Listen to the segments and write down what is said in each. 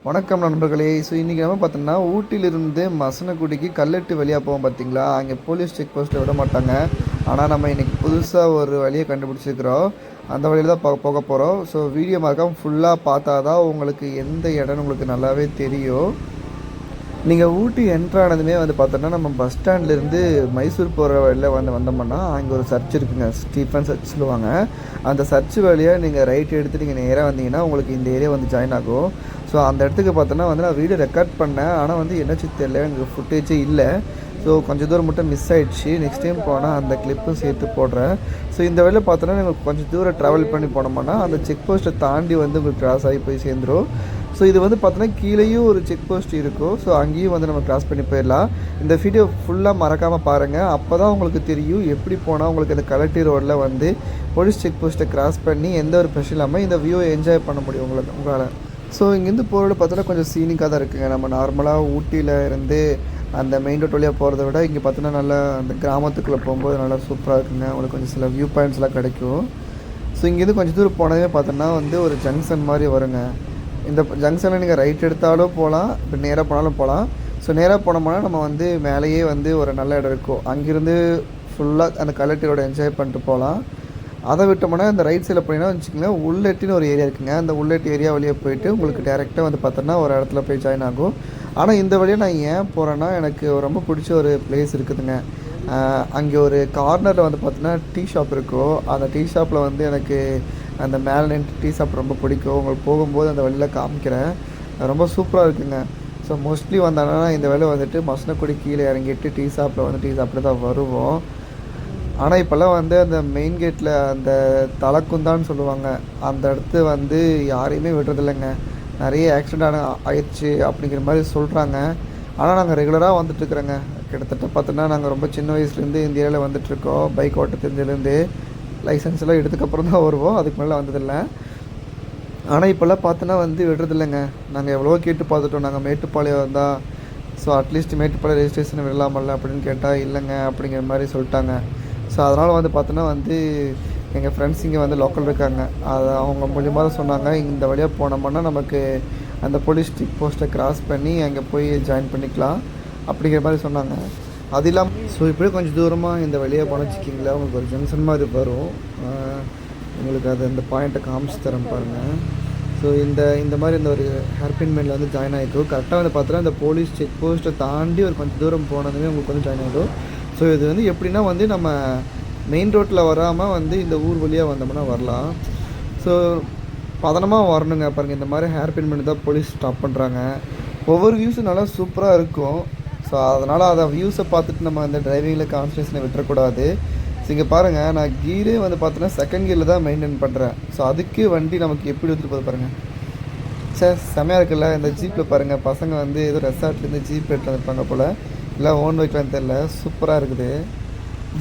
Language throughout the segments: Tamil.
வணக்கம் நண்பர்களே. ஸோ இன்றைக்கி நம்ம பார்த்தோம்னா ஊட்டியிலிருந்து மசனக்குடிக்கு கல்லெட்டு வழியாக போவோம் பார்த்தீங்களா, அங்கே போலீஸ் செக் போஸ்ட்டில் விட மாட்டாங்க. ஆனால் நம்ம இன்றைக்கி புதுசாக ஒரு வழியை கண்டுபிடிச்சிருக்கிறோம். அந்த வழியில் தான் போக போகிறோம். ஸோ வீடியோ மறக்காம ஃபுல்லாக பார்த்தா தான் உங்களுக்கு எந்த இடம்னு உங்களுக்கு நல்லாவே தெரியும். நீங்கள் ஊட்டி என்ட்ரானதுமே வந்து பார்த்தோன்னா நம்ம பஸ் ஸ்டாண்ட்லேருந்து மைசூர் போகிற வழியில் வந்தோம்னா அங்கே ஒரு சர்ச் இருக்குங்க, ஸ்டீஃபன் சர்ச் சொல்லுவாங்க. அந்த சர்ச் வழியாக நீங்கள் ரைட் எடுத்து நீங்கள் நேராக வந்தீங்கன்னா உங்களுக்கு இந்த ஏரியா வந்து ஜாயின் ஆகும். ஸோ அந்த இடத்துக்கு பார்த்தோன்னா வந்து நான் வீடியோ ரெக்கார்ட் பண்ணேன், ஆனால் வந்து என்னச்சு தெரியல, எனக்கு ஃபுட்டேஜே இல்லை. ஸோ கொஞ்சம் தூரம் மட்டும் மிஸ் ஆகிடுச்சு. நெக்ஸ்ட் டைம் போனால் அந்த கிளிப்பும் சேர்த்து போடுறேன். ஸோ இந்த வழியில் பார்த்தோன்னா நீங்கள் கொஞ்சம் தூரம் ட்ராவல் பண்ணி போனோம்னா அந்த செக் போஸ்ட்டை தாண்டி வந்து உங்களுக்கு கிராஸ் ஆகி போய் சேர்ந்துடும். ஸோ இது வந்து பார்த்தோன்னா கீழேயும் ஒரு செக் போஸ்ட் இருக்கும். ஸோ அங்கேயும் வந்து நம்ம கிராஸ் பண்ணி போயிடலாம். இந்த வீடியோ ஃபுல்லாக மறக்காமல் பாருங்கள். அப்போ தான் உங்களுக்கு தெரியும் எப்படி போனால் உங்களுக்கு அந்த கலெக்டர் ரோடில் வந்து போலீஸ் செக் போஸ்ட்டை கிராஸ் பண்ணி எந்த ஒரு பிரச்சனை இல்லாமல் இந்த வியூவை என்ஜாய் பண்ண முடியும் உங்களால். ஸோ இங்கேருந்து போகிறத பார்த்தோன்னா கொஞ்சம் சீனிக்காக தான் இருக்குங்க. நம்ம நார்மலாக ஊட்டியில் இருந்து அந்த மெயின் ரோட் வழியாக போகிறத விட இங்கே பார்த்தோன்னா நல்லா அந்த கிராமத்துக்குள்ளே போகும்போது நல்லா சூப்பராக இருக்குங்க. உங்களுக்கு கொஞ்சம் சில வியூ பாயிண்ட்ஸ்லாம் கிடைக்கும். ஸோ இங்கேருந்து கொஞ்சம் தூரம் போனதே பார்த்தோன்னா வந்து ஒரு ஜங்ஷன் மாதிரி வருங்க. இந்த ஜங்ஷனில் நீங்கள் ரைட் எடுத்தாலும் போகலாம், இப்போ நேராக போனாலும் போகலாம். ஸோ நேராக போனோம்னா நம்ம வந்து மேலேயே வந்து ஒரு நல்ல இடம் இருக்கும். அங்கேருந்து ஃபுல்லாக அந்த கலெக்டரோட என்ஜாய் பண்ணிட்டு போகலாம். அதை விட்டோம்னா இந்த ரைட் சைடில் போனீங்கன்னா வச்சுக்கோங்களேன், உள்ளெட்டின்னு ஒரு ஏரியா இருக்குங்க. அந்த உள்ளெட்டி ஏரியா வழியாக போயிட்டு உங்களுக்கு டேரெக்டாக வந்து பார்த்தோன்னா ஒரு இடத்துல போய் ஜாயின் ஆகும். ஆனால் இந்த வழியாக நான் ஏன் போகிறேன்னா எனக்கு ரொம்ப பிடிச்ச ஒரு பிளேஸ் இருக்குதுங்க. அங்கே ஒரு கார்னரில் வந்து பார்த்தோன்னா டீ ஷாப் இருக்கும். அந்த டீ ஷாப்பில் வந்து எனக்கு அந்த மேலே நின்று டீ ஷாப் ரொம்ப பிடிக்கும். உங்களுக்கு போகும்போது அந்த வழியில் காமிக்கிறேன், ரொம்ப சூப்பராக இருக்குங்க. ஸோ மோஸ்ட்லி வந்தாங்கன்னா இந்த வேலை வந்துட்டு மசனக்குடி கீழே இறங்கிட்டு டீ ஷாப்பில் வந்து டீ சாப்பிட்டு தான் வருவோம். ஆனால் இப்போல்லாம் வந்து அந்த மெயின் கேட்டில் அந்த தலைக்குந்தான்னு சொல்லுவாங்க, அந்த இடத்து வந்து யாரையுமே விடுறதில்லைங்க. நிறைய ஆக்சிடெண்ட் ஆயிடுச்சு அப்படிங்கிற மாதிரி சொல்கிறாங்க. ஆனால் நாங்கள் ரெகுலராக வந்துட்டுருக்குறோங்க. கிட்டத்தட்ட பார்த்தோன்னா நாங்கள் ரொம்ப சின்ன வயசுலேருந்து இந்த ஏரியாவில் வந்துட்டுருக்கோம். பைக் ஓட்ட தெரிஞ்சதுலேருந்து லைசன்ஸ் எல்லாம் எடுத்துக்கப்புறம் தான் வருவோம், அதுக்கு மேலே வந்ததில்லை. ஆனால் இப்போல்லாம் பார்த்தோன்னா வந்து விடுறதில்லைங்க. நாங்கள் எவ்வளோ கேட்டு பார்த்துட்டோம். நாங்கள் மேட்டுப்பாளையம் வந்தால் ஸோ அட்லீஸ்ட் மேட்டுப்பாளையம் ரெஜிஸ்ட்ரேஷன் விடலாமல்ல அப்படின்னு கேட்டால் இல்லைங்க அப்படிங்கிற மாதிரி சொல்லிட்டாங்க. ஸோ அதனால் வந்து பார்த்தோன்னா வந்து எங்கள் ஃப்ரெண்ட்ஸ் இங்கே வந்து லோக்கல் இருக்காங்க, அதை அவங்க மூலியமாக தான் சொன்னாங்க இந்த வழியாக போனோம்னா நமக்கு அந்த போலீஸ் செக் போஸ்ட்டை கிராஸ் பண்ணி அங்கே போய் ஜாயின் பண்ணிக்கலாம் அப்படிங்கிற மாதிரி சொன்னாங்க. அது இல்லாமல் ஸோ இப்படியே கொஞ்சம் தூரமாக இந்த வழியாக போன வச்சுக்கிங்களா உங்களுக்கு ஒரு ஜங்ஷன் மாதிரி வரும். உங்களுக்கு அது அந்த பாயிண்ட்டை காமிச்சு தரேன் பாருங்கள். ஸோ இந்த மாதிரி இந்த ஒரு ஹேர்பின் மெயினில் வந்து ஜாயின் ஆகிக்கும். கரெக்டாக வந்து பார்த்தோன்னா இந்த போலீஸ் செக் போஸ்ட்டை தாண்டி ஒரு கொஞ்சம் தூரம் போனதுமே உங்களுக்கு வந்து ஜாயின் ஆகிடும். ஸோ இது வந்து எப்படின்னா வந்து நம்ம மெயின் ரோட்டில் வராமல் வந்து இந்த ஊர் வழியாக வந்தோம்னா வரலாம். ஸோ பதனமாக வரணுங்க. பாருங்கள், இந்த மாதிரி ஹேர்பின் பண்ணி தான் போலீஸ் ஸ்டாப் பண்ணுறாங்க. ஒவ்வொரு வியூஸும் நல்லா சூப்பராக இருக்கும். ஸோ அதனால் அதை வியூஸை பார்த்துட்டு நம்ம அந்த டிரைவிங்கில் கான்சன்ட்ரேஷனை விட்டுறக்கூடாது. ஸோ இங்கே பாருங்கள், நான் கீரே வந்து பார்த்தோன்னா செகண்ட் கியரில் தான் மெயின்டைன் பண்ணுறேன். ஸோ அதுக்கு வண்டி நமக்கு எப்படி எடுத்துகிட்டு போகுது பாருங்கள். சார் செமையாக இருக்குல்ல. இந்த ஜீப்பில் பாருங்கள், பசங்க வந்து ஏதோ ரெசார்ட்லேருந்து ஜீப் எடுத்து வந்துருப்பாங்க போல், இல்லை ஓன் வைக்கலான்னு தெரில, சூப்பராக இருக்குது.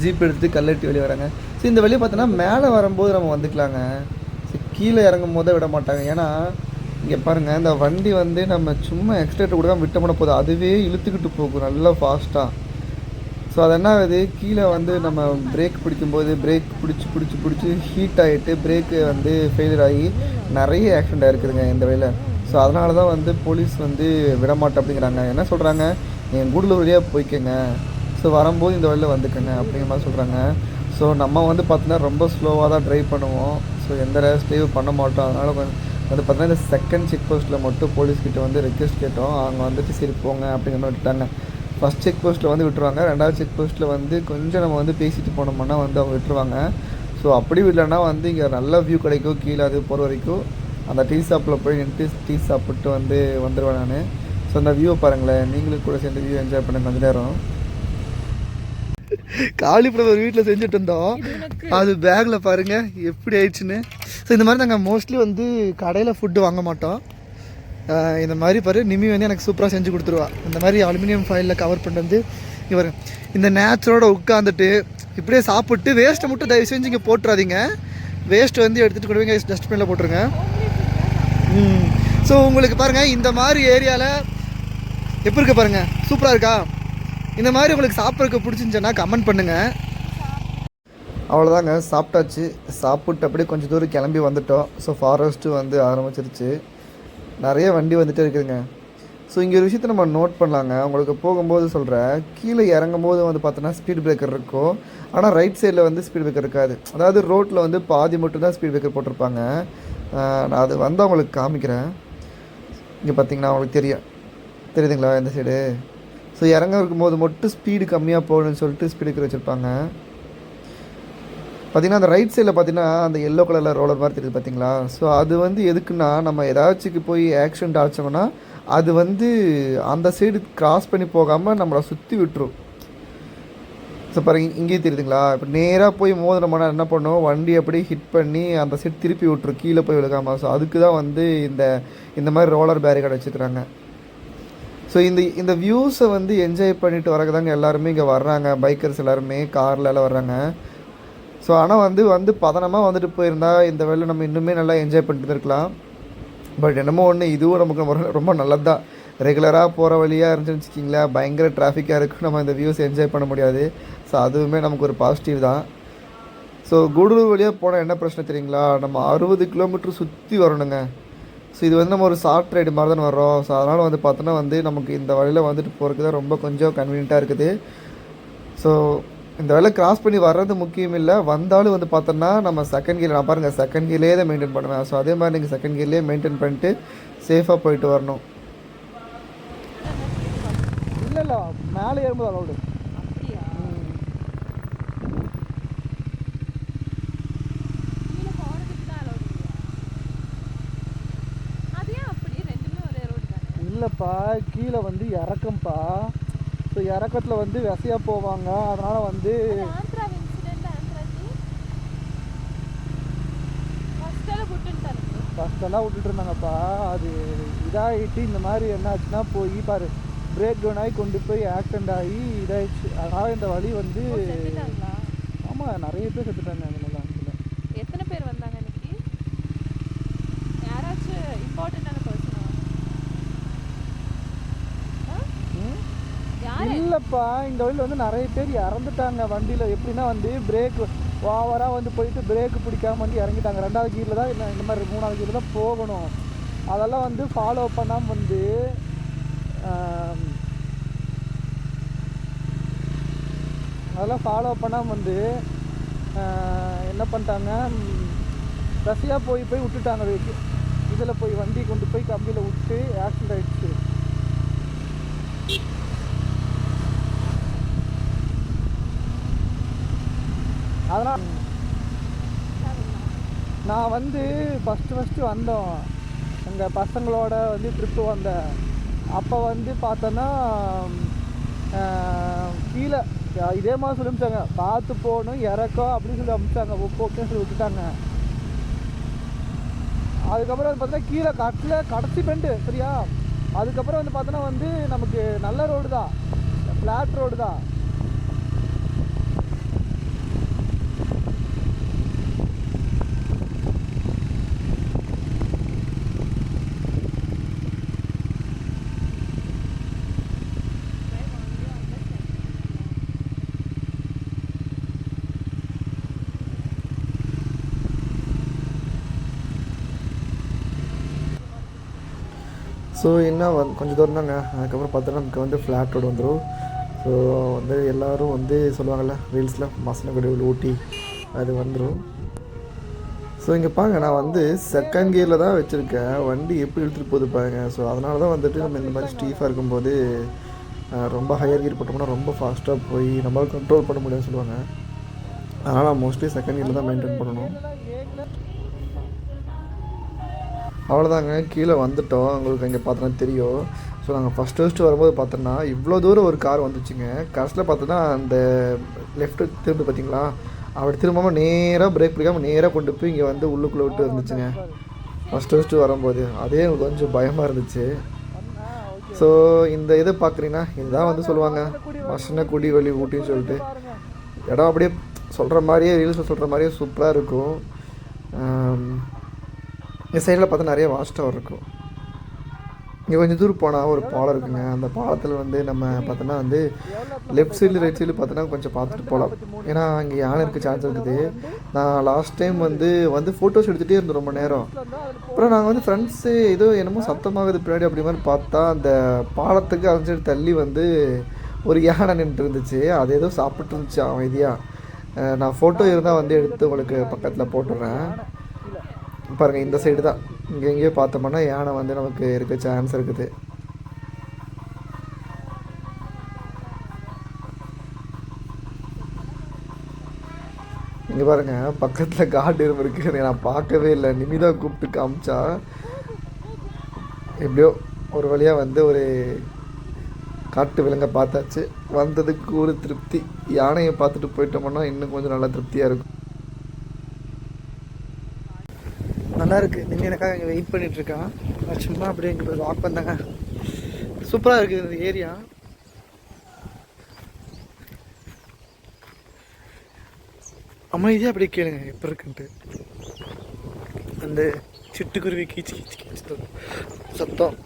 ஜீப் எடுத்துகிட்டு கல்லெட்டி வெளியே வராங்க. ஸோ இந்த வெளியே பார்த்தோன்னா மேலே வரும்போது நம்ம வந்துக்கலாங்க. ஸோ கீழே இறங்கும் போதே விட மாட்டாங்க. ஏன்னா இங்கே பாருங்கள், இந்த வண்டி வந்து நம்ம சும்மா எக்ஸ்ட்ரேட்டர் கூட விட்டோம்னா போதும், அதுவே இழுத்துக்கிட்டு போகும் நல்லா ஃபாஸ்ட்டாக. ஸோ அது என்ன ஆகுது, கீழே வந்து நம்ம பிரேக் பிடிக்கும்போது பிரேக் பிடிச்சி ஹீட் ஆகிட்டு பிரேக்கு வந்து ஃபெயிலியர் ஆகி நிறைய ஆக்சிடெண்ட் ஆகிருக்குதுங்க இந்த வழியில். ஸோ அதனால தான் வந்து போலீஸ் வந்து விடமாட்டேன் அப்படிங்கிறாங்க. என்ன சொல்கிறாங்க, நீங்கள் கூடலூர் வழியாக போய்க்கங்க, ஸோ வரும்போது இந்த வழியில் வந்துக்கங்க அப்படிங்கிற மாதிரி சொல்கிறாங்க. ஸோ நம்ம வந்து பார்த்தோன்னா ரொம்ப ஸ்லோவாக தான் ட்ரைவ் பண்ணுவோம். ஸோ எந்த ரேஸ்லேயும் பண்ண மாட்டோம். அதனால் வந்து பார்த்தீங்கன்னா இந்த செகண்ட் செக் போஸ்ட்டில் மட்டும் போலீஸ்கிட்ட வந்து ரெக்வெஸ்ட் கேட்டோம். அவங்க வந்துட்டு சரி போங்க அப்படிங்கிற மாதிரி விட்டாங்க. ஃபஸ்ட் செக் போஸ்ட்டில் வந்து விட்டுருவாங்க. ரெண்டாவது செக் போஸ்ட்டில் வந்து கொஞ்சம் நம்ம வந்து பேசிட்டு போனோம்னா வந்து அவங்க விட்டுருவாங்க. ஸோ அப்படி இல்லைன்னா வந்து இங்கே நல்ல வியூ கிடைக்கும். கீழே அது போகிற வரைக்கும் அந்த டீ ஷாப்பில் போய் நின்று டீ சாப்பிட்டு வந்துடுவேன் நான். ஸோ அந்த வியூவை பாருங்களேன், நீங்களும் கூட சேர்ந்து வியூ என்ஜாய் பண்ண கொஞ்சம் நேரம். காலிஃப்ளவர் வீட்டில் செஞ்சுட்டு இருந்தோம், அது பேக்கில் பாருங்கள் எப்படி ஆயிடுச்சுன்னு. ஸோ இந்த மாதிரி நாங்கள் மோஸ்ட்லி வந்து கடையில் ஃபுட்டு வாங்க மாட்டோம். இந்த மாதிரி பாரு, நிமி வந்து எனக்கு சூப்பராக செஞ்சு கொடுத்துருவா. இந்த மாதிரி அலுமினியம் ஃபாயிலில் கவர் பண்ணிட்டு வந்து இங்கே பாருங்க, இந்த நேச்சரோட உட்காந்துட்டு இப்படியே சாப்பிட்டு வேஸ்ட்டை மட்டும் தயவு செஞ்சு இங்கே போட்டுறாதீங்க. வேஸ்ட்டு வந்து எடுத்துகிட்டு கொண்டு போய் டஸ்ட்பினில் போட்டுருங்க. ஸோ உங்களுக்கு பாருங்கள், இந்த மாதிரி ஏரியாவில் எப்படி இருக்க பாருங்கள், சூப்பராக இருக்கா? இந்த மாதிரி உங்களுக்கு சாப்பிட்றதுக்கு பிடிச்சிருந்துச்சுன்னா கமெண்ட் பண்ணுங்கள். அவ்வளோதாங்க, சாப்பிட்டாச்சு. சாப்பிட்டு அப்படியே கொஞ்சம் தூரம் கிளம்பி வந்துட்டோம். ஸோ ஃபாரஸ்ட்டு வந்து ஆரம்பிச்சிருச்சு. நிறைய வண்டி வந்துகிட்டே இருக்குதுங்க. ஸோ இங்கே ஒரு விஷயத்தை நம்ம நோட் பண்ணலாங்க. உங்களுக்கு போகும்போது சொல்கிறேன், கீழே இறங்கும்போது வந்து பார்த்தோன்னா ஸ்பீட் பிரேக்கர் இருக்கும். ஆனால் ரைட் சைடில் வந்து ஸ்பீட் பிரேக்கர் இருக்காது. அதாவது ரோட்டில் வந்து பாதி மட்டும்தான் ஸ்பீட் பிரேக்கர் போட்டிருப்பாங்க. நான் அது வந்து அவங்களுக்கு காமிக்கிறேன். இங்கே பார்த்தீங்கன்னா அவங்களுக்கு தெரியுதுங்களா இந்த சைடு? ஸோ இறங்க இருக்கும்போது மட்டும் ஸ்பீடு கம்மியாக போகணுன்னு சொல்லிட்டு ஸ்பீட் பிரேக்கர் வச்சுருப்பாங்க. பார்த்திங்கன்னா அந்த ரைட் சைடில் பார்த்திங்கன்னா அந்த எல்லோ கலரில் ரோலர் மாதிரி தெரியுது பார்த்தீங்களா? ஸோ அது வந்து எதுக்குன்னா, நம்ம ஏதாச்சும் போய் ஆக்சிடென்ட் ஆச்சோம்னா அது வந்து அந்த சைடு கிராஸ் பண்ணி போகாமல் நம்மளை சுற்றி விட்டுரும். ஸோ பாருங்க இங்கேயே தெரியுதுங்களா? இப்போ நேராக போய் மோதினோம்னா என்ன பண்ணும், வண்டி அப்படியே ஹிட் பண்ணி அந்த சைடு திருப்பி விட்டுரும், கீழே போய் விழுகாமல். ஸோ அதுக்கு தான் வந்து இந்த மாதிரி ரோலர் பேரிகார்டு வச்சுக்கிறாங்க. ஸோ இந்த வியூஸை வந்து என்ஜாய் பண்ணிட்டு வரதாங்க எல்லாருமே இங்கே வர்றாங்க. பைக்கர்ஸ் எல்லாருமே காரில் எல்லாம் வர்றாங்க. ஸோ ஆனால் வந்து பதனமாக வந்துட்டு போயிருந்தா இந்த வேலை நம்ம இன்னுமே நல்லா என்ஜாய் பண்ணிட்டு இருக்கலாம். பட் என்னமோ ஒன்று, இதுவும் நமக்கு ரொம்ப நல்லது தான். ரெகுலராக போகிற வழியாக இருந்துச்சுன்னு வச்சுக்கிங்களேன், பயங்கர டிராஃபிக்காக இருக்குது, நம்ம இந்த வியூஸ் என்ஜாய் பண்ண முடியாது. ஸோ அதுவுமே நமக்கு ஒரு பாசிட்டிவ் தான். ஸோ கூடலூர் வழியாக போனால் என்ன பிரச்சனை தெரியுங்களா, நம்ம 60 கிலோமீட்டர் சுற்றி வரணுங்க. ஸோ இது வந்து நம்ம ஒரு ஷார்ட் ரைடு மாதிரி தான் வரோம். ஸோ அதனால் வந்து பார்த்தோன்னா வந்து நமக்கு இந்த வழியில் வந்துட்டு போகிறதுக்கு தான் ரொம்ப கொஞ்சம் கன்வீனியண்ட்டாக இருக்குது. ஸோ இந்த வேலை கிராஸ் பண்ணி வர்றது முக்கியம் இல்லை, வந்தாலும் வந்து பார்த்தோன்னா நம்ம செகண்ட் கியர், நான் பாருங்கள் செகண்ட் கியர்லேயே தான் மெயின்டைன் பண்ணுவேன். ஸோ அதே மாதிரி நீங்கள் செகண்ட் கியர்லேயே மெயின்டைன் பண்ணிட்டு சேஃபாக போயிட்டு வரணும். இல்லை மேலே ஏறும்போது அலௌடு. இல்லைப்பா, கீழே வந்து இறக்கம்ப்பா. ஸோ இறக்கத்தில் வந்து விசையாக போவாங்க, அதனால் வந்து ஃபஸ்ட்டெல்லாம் விட்டுட்டு இருந்தாங்கப்பா. அது இதாகிட்டு இந்த மாதிரி என்னாச்சுன்னா போய் பாரு பிரேக் டவுன் ஆகி கொண்டு போய் ஆக்சிடெண்ட் ஆகி இதாகிடுச்சு. அதனால் இந்த வழி வந்து ஆமாம் நிறைய பேர் செத்துட்டாங்க. அதனால எத்தனை பேர் வந்தாங்க இன்னைக்கு? யாராச்சும் இம்பார்ட்டன்டான பர்சனா? இல்லைப்பா, இந்த வழியில் வந்து நிறைய பேர் இறந்துட்டாங்க வண்டியில். எப்படின்னா வந்து பிரேக் ஓவராக வந்து போயிட்டு பிரேக்கு பிடிக்காமல் வந்து இறங்கிட்டாங்க. 2வது கீரில் தான் இந்த மாதிரி 3வது கீரில் தான் போகணும். அதெல்லாம் வந்து ஃபாலோ பண்ணாமல் வந்து என்ன பண்ணிட்டாங்க, ரசியாக போய் விட்டுட்டாங்க. இதில் போய் வண்டி கொண்டு போய் கம்பியில் விட்டு ஆக்சிடென்ட் ஆகிடுச்சு. அதனால் நான் வந்து ஃபஸ்ட்டு வந்தோம், எங்கள் பசங்களோட வந்து ட்ரிப்பு வந்தேன். அப்போ வந்து பார்த்தோன்னா கீழே இதே மாதிரி சொல்லி அமிச்சாங்க, பார்த்து போகணும் இறக்கம் அப்படின்னு சொல்லி அமிச்சாங்க. ஓகேன்னு சொல்லி விட்டுட்டாங்க. அதுக்கப்புறம் வந்து பார்த்தோன்னா கீழே கடைசி பெண்டு சரியா. அதுக்கப்புறம் வந்து பார்த்தோன்னா வந்து நமக்கு நல்ல ரோடு தான், ஃப்ளாட் ரோடு தான். ஸோ என்ன கொஞ்சம் தூரம் தாங்க. அதுக்கப்புறம் பார்த்தோன்னா நமக்கு வந்து ஃப்ளாட் ரோடு வந்துடும். ஸோ வந்து எல்லோரும் வந்து சொல்லுவாங்கள்ல ரீல்ஸில் மசனகுடி ஊட்டி அது வந்துடும். ஸோ இங்கே பாருங்க, நான் வந்து செகண்ட் கியரில் தான் வச்சுருக்கேன். வண்டி எப்படி இழுத்துட்டு போகுது பாருங்க. ஸோ அதனால தான் வந்துட்டு நம்ம இந்த மாதிரி ஸ்டீஃபாக இருக்கும்போது ரொம்ப ஹையர் கியர் போட்டோம்னா ரொம்ப ஃபாஸ்ட்டாக போய் நம்மளால் கண்ட்ரோல் பண்ண முடியாதுன்னு சொல்லுவாங்க. அதனால் நான் மோஸ்ட்லி செகண்ட் கியரில் தான் மெயின்டைன் பண்ணணும். அவ்வளோதாங்க, கீழே வந்துவிட்டோம். உங்களுக்கு இங்கே பார்த்தோன்னா தெரியும். ஸோ நாங்கள் ஃபஸ்ட்டு வரும்போது பார்த்தோன்னா இவ்வளோ தூரம் ஒரு கார் வந்துச்சுங்க. கடைசியில் பார்த்தோன்னா அந்த லெஃப்ட்டு திரும்ப பார்த்தீங்களா, அப்படி திரும்பாமல் நேராக பிரேக் பிடிக்காமல் நேராக கொண்டு போய் இங்கே வந்து உள்ளுக்குள்ளே விட்டு இருந்துச்சுங்க ஃபஸ்ட்டு வரும்போது. அதே எனக்கு கொஞ்சம் பயமாக இருந்துச்சு. ஸோ இந்த இதை பார்க்குறீங்கன்னா இதுதான் வந்து சொல்லுவாங்க மசனகுடி வழி ஊட்டின்னு சொல்லிட்டு. இடம் அப்படியே சொல்கிற மாதிரியே ரீல்ஸில் சொல்கிற மாதிரியே சூப்பராக இருக்கும். இந்த சைடில் பார்த்தா நிறைய வாட்ச் டவர் இருக்கும். இங்கே கொஞ்சம் தூரம் போனால் ஒரு பாலம் இருக்குங்க. அந்த பாலத்தில் வந்து நம்ம பார்த்தோன்னா வந்து லெஃப்ட் சைடில் ரைட் சைடில் பார்த்தோன்னா கொஞ்சம் பார்த்துட்டு போகலாம். ஏன்னா அங்கே யானை இருக்க சான்ஸ் இருக்குது. நான் லாஸ்ட் டைம் வந்து ஃபோட்டோஸ் எடுத்துகிட்டே இருந்தோம் ரொம்ப நேரம். அப்புறம் நாங்கள் வந்து ஃப்ரெண்ட்ஸு ஏதோ என்னமோ சத்தமாகுது பின்னாடி அப்படி மாதிரி பார்த்தா அந்த பாலத்துக்கு அந்த சைடு தள்ளி வந்து ஒரு யானை நின்று இருந்துச்சு. அது ஏதோ சாப்பிட்டு இருந்துச்சு அமைதியாக. நான் ஃபோட்டோ இருந்தால் வந்து எடுத்து உங்களுக்கு பக்கத்தில் போட்டுடுறேன். பாருங்கள், இந்த சைடு தான். இங்கே எங்கேயோ பார்த்தோம்னா யானை வந்து நமக்கு இருக்க சான்ஸ் இருக்குது. இங்கே பாருங்கள், பக்கத்தில் காடு எறும்பு இருக்குது. நான் பார்க்கவே இல்லை. நிமிதா கூப்பிட்டு காமிச்சா. எப்படியோ ஒரு வழியாக வந்து ஒரு காட்டு விலங்கை பார்த்தாச்சு. வந்ததுக்கு ஒரு திருப்தி. யானையை பார்த்துட்டு போயிட்டோம்னா இன்னும் கொஞ்சம் நல்லா திருப்தியாக இருக்கும். நல்லா இருக்குது. நின்று எனக்காக இங்கே வெயிட் பண்ணிகிட்ருக்கான். நான் சும்மா அப்படியே இங்கே வாக் வந்தாங்க. சூப்பராக இருக்குது இந்த ஏரியா. அமைதியாக அப்படியே கேளுங்க எப்போ இருக்குன்ட்டு. அந்த சிட்டுக்குருவி கீச்சு கீச்சு கீச்சு சத்தம்.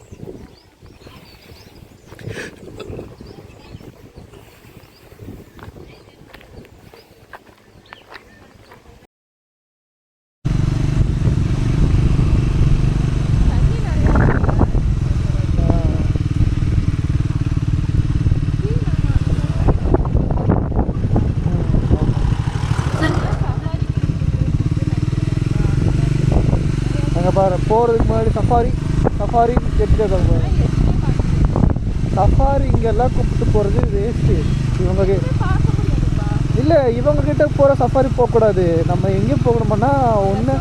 பாரு, போகிறதுக்கு முன்னாடி சஃபாரி கேட்டுருக்காங்க. சஃபாரி இங்கெல்லாம் கூப்பிட்டு போகிறது வேஸ்ட்டு. இல்லை, இவங்கக்கிட்ட போகிற சஃபாரி போகக்கூடாது. நம்ம எங்கே போகணும்னா ஒன்று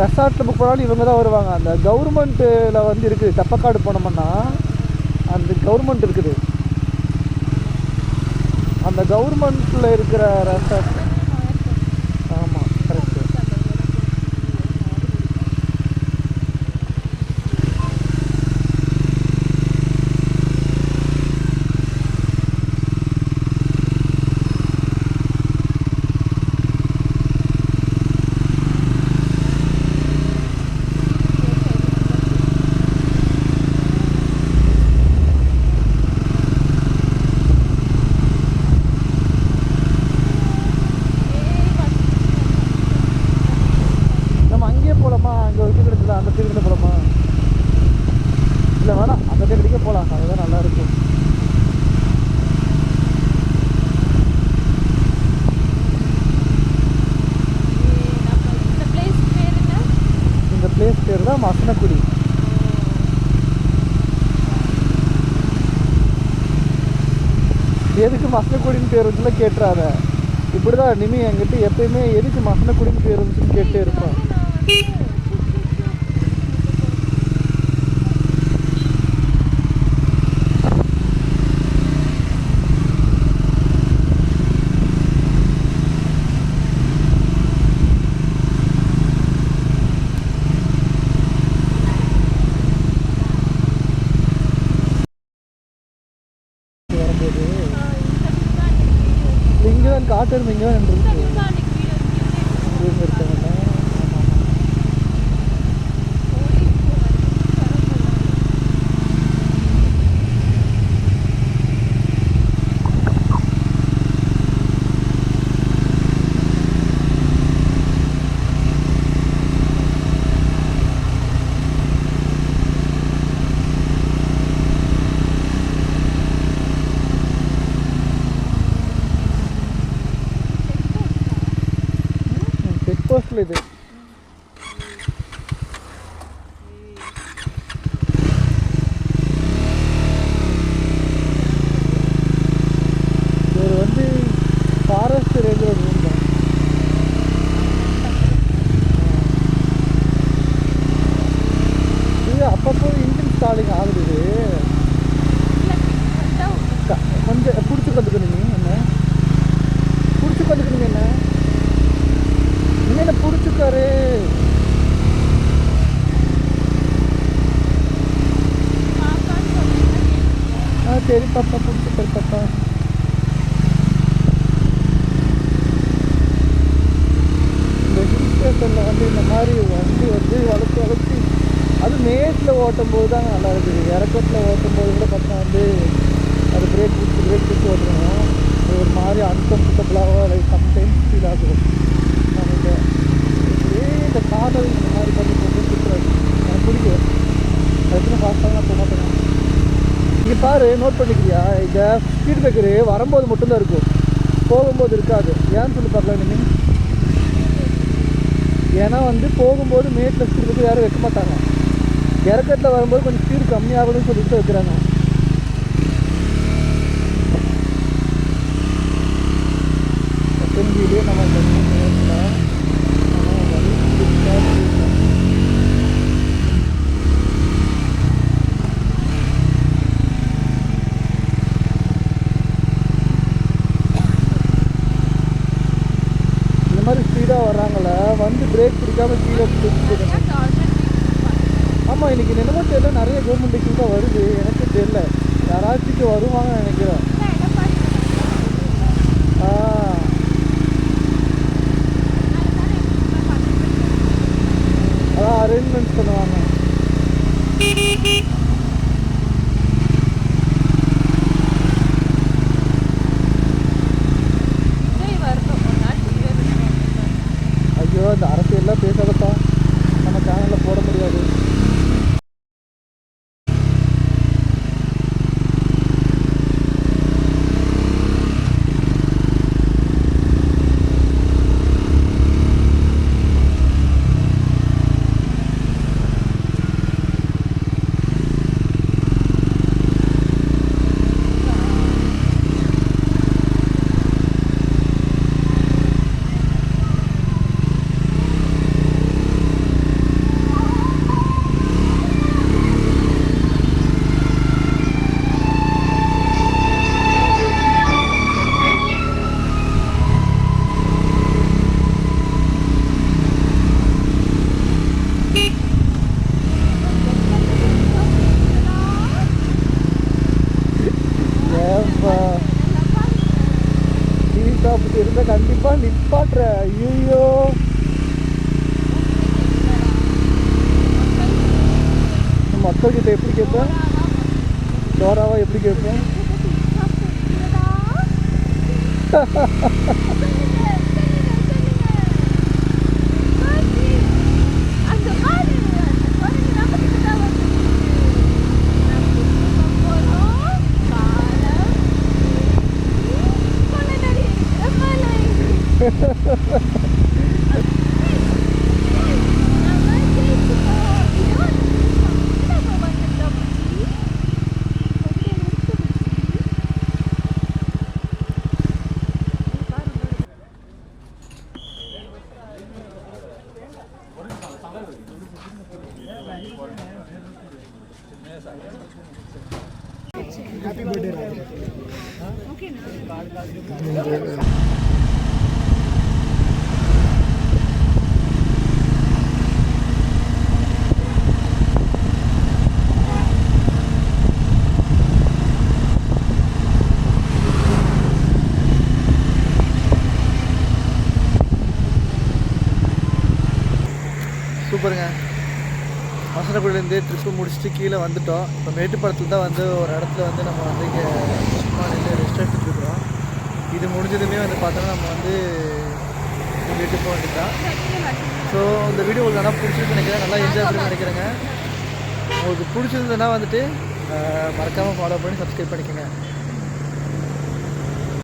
ரெசார்ட்டில் புக் பண்ணாலும் இவங்க தான் வருவாங்க. அந்த கவர்மெண்ட்டில் வந்து இருக்குது. தப்பக்காடு போனோம்னா அந்த கவர்மெண்ட் இருக்குது. அந்த கவர்மெண்ட்டில் இருக்கிற ரெசார்ட். ஆமாம், கரெக்டு. அந்த தீர்க்கிட்ட போகலாமா? இல்லை வேணாம், அந்த தீர்க்கடிக்க போகலாம். அதுதான் நல்லாயிருக்கும். இந்த பிளேஸ் பேர் தான் மசனக்குடி. எதுக்கு மசனக்குடின்னு பேர் வந்துல கேட்டுறாத. இப்படி தான் நிமி என்கிட்ட எப்பயுமே எதுக்கு மசனக்குடின்னு பேர் வந்துச்சுன்னு கேட்டே இருப்பான். இங்கே தான் காட்டு இங்கே தான் நின்றுருக்கு. போஸ்ட்ல இது ஒரு வந்து ஃபாரஸ்ட் ரேஞ்சர் ரூம் தான். இது அப்பப்போ இன்ஜின் ஸ்டாலிங் ஆகுது. கொஞ்சம் பிடிச்சி கற்றுக்கணும். நீ என்ன பிடிச்சி கற்றுக்கணும்? என்ன பிடிச்சிக்காரு. சரி பாப்பா, பிடிச்சிக்காரு பாப்பா. இந்த ஹில் ஸ்டேஷனில் வந்து இந்த மாதிரி வண்டி வந்து வளர்த்து அது மேற்கு ஸ்பீடில் ஓட்டும் போது தான் நல்லா இருக்குது. இறக்கத்தில் ஓட்டும் போது கூட பார்த்தா வந்து அது பிரேக் பிடிச்சி ஓட்டணும். அது ஒரு மாதிரி அன்கம்ஃபர்டபுளாக லைக் சம்டைம்ஸ் ஃபீல் ஆகும் நமக்கு. இந்த காதல் இந்த மாதிரி பண்ணி போட்டு சுற்றுறாரு எனக்கு பிடிக்கும். அதுக்குன்னு ஃபாஸ்ட்டாக நான் போக மாட்டேன். இங்கே பாரு, நோட் பண்ணிக்கிறியா, இந்த ஸ்பீட் பிரேக்கரு வரும்போது மட்டும்தான் இருக்கும், போகும்போது இருக்காது. ஏன்னு சொல்லி பார்க்கலாம் நீங்கள். ஏன்னா வந்து போகும்போது மேட்டில் ஸ்பீட் பிரேக்கர் யாரும் வைக்க மாட்டாங்க. இறக்கத்தில் வரும்போது கொஞ்சம் ஸ்பீடு கம்மியாகுதுன்னு சொல்லிட்டு வைக்கிறாங்க. செகண்ட் நம்ம இந்த மாதிரி ஸ்பீடாக வர்றாங்கள வந்து பிரேக் பிடிக்காம கீழே பிடிச்சிருக்காங்க. ஆமாம், இன்றைக்கி என்னமோ தெரியல, நிறைய கவர்மெண்ட் எக்ஸாம் வருது. எனக்கு தெரியல, யாராச்சும் வருவாங்கன்னு நினைக்கிறேன். அதான் அரேஞ்ச்மெண்ட்ஸ் பண்ணுவாங்க. ஐயோ, இந்த அரசியல்லாம் பேசாதப்பா, நம்ம சேனலில் போட முடியாது. இருந்தால் கண்டிப்பாக நிப்பாட்டுற. ஐயோ, மக்கள்கிட்ட எப்படி கேட்பேன்? டோராவா எப்படி கேட்பேன்? சூப்பருங்க. மசனக்குடியிலேருந்து ட்ரிப்பு முடிச்சுட்டு கீழே வந்துட்டோம். இப்போ மேட்டுப்பாளத்தில் தான் வந்து ஒரு இடத்துல வந்து நம்ம வந்து இங்கே சும்மானில் ரெஸ்ட் எடுத்துகிட்ருக்குறோம். இது முடிஞ்சதுமே வந்து பார்த்தோன்னா நம்ம வந்து வீட்டுக்கு போக வேண்டியதான். ஸோ இந்த வீடியோ உங்களுக்கு நல்லா பிடிச்சிருக்கு நினைக்கிறேன், நல்லா என்ஜாய் பண்ணி நினைக்கிறேங்க. உங்களுக்கு பிடிச்சிருந்ததுன்னா வந்துட்டு மறக்காமல் ஃபாலோ பண்ணி சப்ஸ்கிரைப் பண்ணிக்கோங்க.